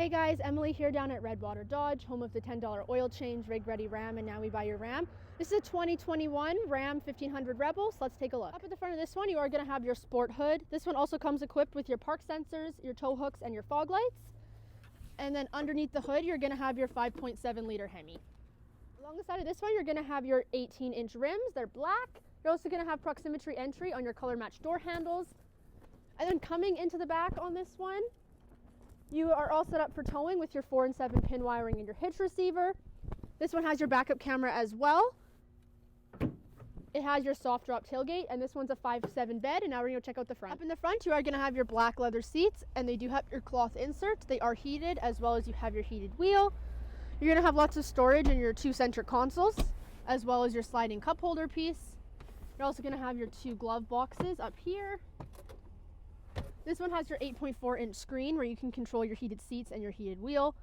Hey guys, Emily here down at Redwater Dodge, home of the $10 oil change, rig ready Ram, and now we buy your Ram. This is a 2021 Ram 1500 Rebel, so let's take a look. Up at the front of this one, you are going to have your sport hood. This one also comes equipped with your park sensors, your tow hooks, and your fog lights. And then underneath the hood, you're going to have your 5.7 liter HEMI. Along the side of this one, you're going to have your 18-inch rims. They're black. You're also going to have proximity entry on your color matched door handles. And then coming into the back on this one, you are all set up for towing with your 4 and 7 pin wiring and your hitch receiver. This one has your backup camera as well. It has your soft drop tailgate, and this one's a 5'7" bed. And now we're going to check out the front. Up in the front, you are going to have your black leather seats, and they do have your cloth inserts. They are heated, as well as you have your heated wheel. You're going to have lots of storage in your 2 center consoles, as well as your sliding cup holder piece. You're also going to have your 2 glove boxes up here. This one has your 8.4-inch screen where you can control your heated seats and your heated wheel.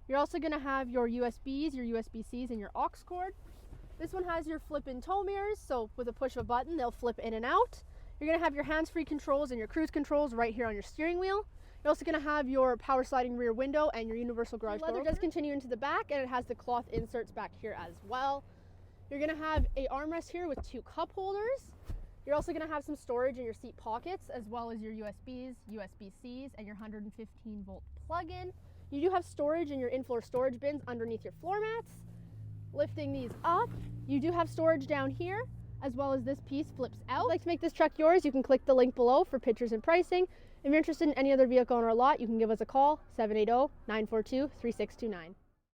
You're also going to have your USBs, your USB-Cs, and your aux cord. This one has your flip-in tow mirrors, so with a push of a button, they'll flip in and out. You're going to have your hands-free controls and your cruise controls right here on your steering wheel. You're also going to have your power sliding rear window and your universal garage door. The leather does continue into the back, and it has the cloth inserts back here as well. You're going to have a armrest here with 2 cup holders. You're also going to have some storage in your seat pockets, as well as your USBs, USB-Cs, and your 115-volt plug-in. You do have storage in your in-floor storage bins underneath your floor mats. Lifting these up, you do have storage down here, as well as this piece flips out. If you'd like to make this truck yours, you can click the link below for pictures and pricing. If you're interested in any other vehicle on our lot, you can give us a call, 780-942-3629.